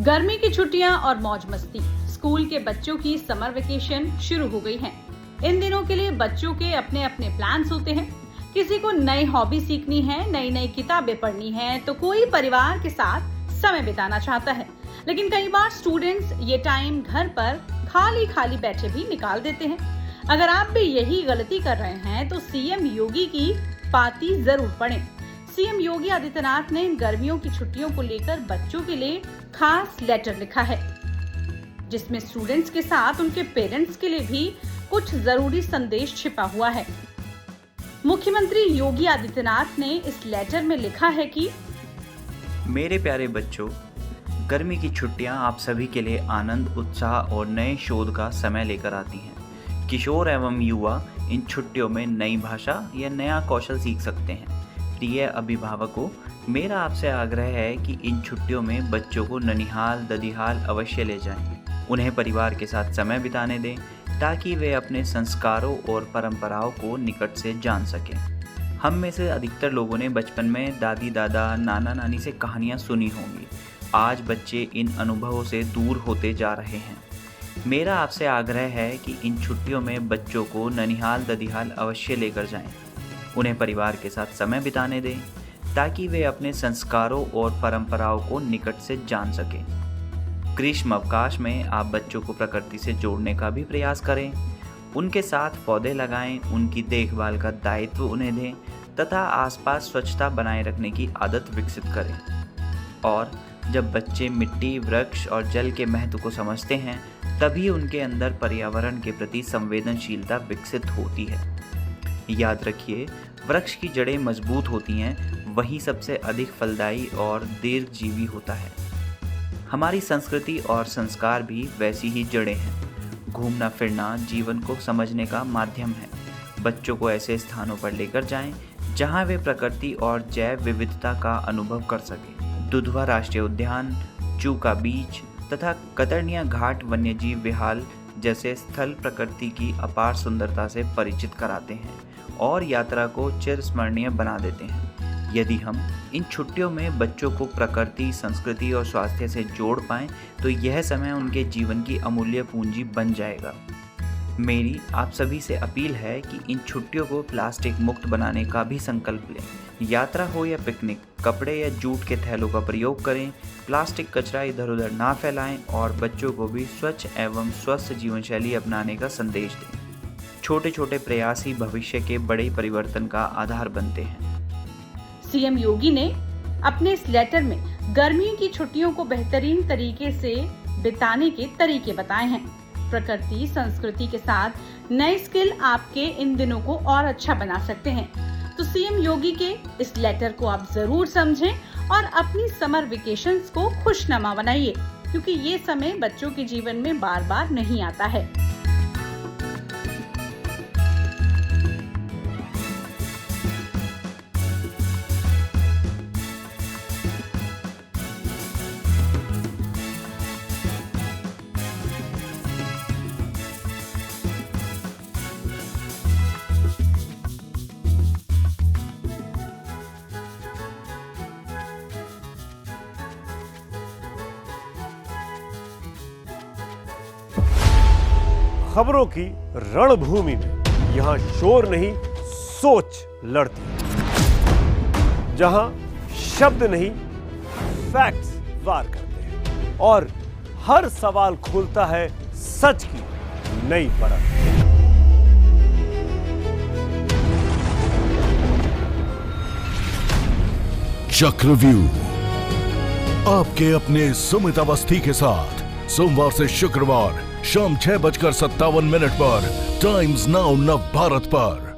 गर्मी की छुट्टियां और मौज मस्ती। स्कूल के बच्चों की समर वेकेशन शुरू हो गई है। इन दिनों के लिए बच्चों के अपने अपने प्लान्स होते हैं। किसी को नई हॉबी सीखनी है, नई नई किताबें पढ़नी है, तो कोई परिवार के साथ समय बिताना चाहता है। लेकिन कई बार स्टूडेंट्स ये टाइम घर पर खाली खाली बैठे भी निकाल देते हैं। अगर आप भी यही गलती कर रहे हैं तो सीएम योगी की पाती जरूर पढ़ें। सीएम योगी आदित्यनाथ ने गर्मियों की छुट्टियों को लेकर बच्चों के लिए खास लेटर लिखा है, जिसमें स्टूडेंट्स के साथ उनके पेरेंट्स के लिए भी कुछ जरूरी संदेश छिपा हुआ है। मुख्यमंत्री योगी आदित्यनाथ ने इस लेटर में लिखा है कि मेरे प्यारे बच्चों, गर्मी की छुट्टियां आप सभी के लिए आनंद, उत्साह और नए शोध का समय लेकर आती हैं। किशोर एवं युवा इन छुट्टियों में नई भाषा या नया कौशल सीख सकते हैं। प्रिय अभिभावकों, मेरा आपसे आग्रह है कि इन छुट्टियों में बच्चों को ननिहाल, ददिहाल अवश्य ले जाएं। उन्हें परिवार के साथ समय बिताने दें ताकि वे अपने संस्कारों और परंपराओं को निकट से जान सकें। हम में से अधिकतर लोगों ने बचपन में दादी दादा, नाना नानी से कहानियाँ सुनी होंगी। आज बच्चे इन अनुभवों से दूर होते जा रहे हैं। मेरा आपसे आग्रह है कि इन छुट्टियों में बच्चों को ननिहाल, ददिहाल अवश्य लेकर जाएं। उन्हें परिवार के साथ समय बिताने दें ताकि वे अपने संस्कारों और परंपराओं को निकट से जान सकें। ग्रीष्म अवकाश में आप बच्चों को प्रकृति से जोड़ने का भी प्रयास करें। उनके साथ पौधे लगाएं, उनकी देखभाल का दायित्व उन्हें दें तथा आसपास स्वच्छता बनाए रखने की आदत विकसित करें। और जब बच्चे मिट्टी, वृक्ष और जल के महत्व को समझते हैं, तभी उनके अंदर पर्यावरण के प्रति संवेदनशीलता विकसित होती है। याद रखिए, वृक्ष की जड़ें मजबूत होती हैं, वही सबसे अधिक फलदायी और दीर्घजीवी होता है। हमारी संस्कृति और संस्कार भी वैसी ही जड़ें हैं। घूमना फिरना जीवन को समझने का माध्यम है। बच्चों को ऐसे स्थानों पर लेकर जाएं जहां वे प्रकृति और जैव विविधता का अनुभव कर सकें। दुधवा राष्ट्रीय उद्यान, चूका बीच तथा कतरनिया घाट वन्यजीव विहार जैसे स्थल प्रकृति की अपार सुंदरता से परिचित कराते हैं और यात्रा को चिरस्मरणीय बना देते हैं। यदि हम इन छुट्टियों में बच्चों को प्रकृति, संस्कृति और स्वास्थ्य से जोड़ पाएं, तो यह समय उनके जीवन की अमूल्य पूंजी बन जाएगा। मेरी आप सभी से अपील है कि इन छुट्टियों को प्लास्टिक मुक्त बनाने का भी संकल्प लें। यात्रा हो या पिकनिक, कपड़े या जूट के थैलों का प्रयोग करें। प्लास्टिक कचरा इधर उधर ना फैलाएं और बच्चों को भी स्वच्छ एवं स्वस्थ जीवन शैली अपनाने का संदेश दें। छोटे छोटे प्रयास ही भविष्य के बड़े परिवर्तन का आधार बनते हैं। सीएम योगी ने अपने इस लेटर में गर्मियों की छुट्टियों को बेहतरीन तरीके से बिताने के तरीके बताए हैं। प्रकृति, संस्कृति के साथ नए स्किल आपके इन दिनों को और अच्छा बना सकते हैं। तो सीएम योगी के इस लेटर को आप जरूर समझें और अपनी समर वेकेशंस को खुशनुमा बनाइए, क्योंकि ये समय बच्चों के जीवन में बार बार नहीं आता है। खबरों की रणभूमि में यहाँ शोर नहीं, सोच लड़ती है। जहाँ शब्द नहीं, फैक्ट्स वार करते हैं और हर सवाल खोलता है सच की नई परत। चक्रव्यूह आपके अपने सुमित अवस्थी के साथ सोमवार से शुक्रवार शाम 6:57 पर टाइम्स नाउ नव भारत पर।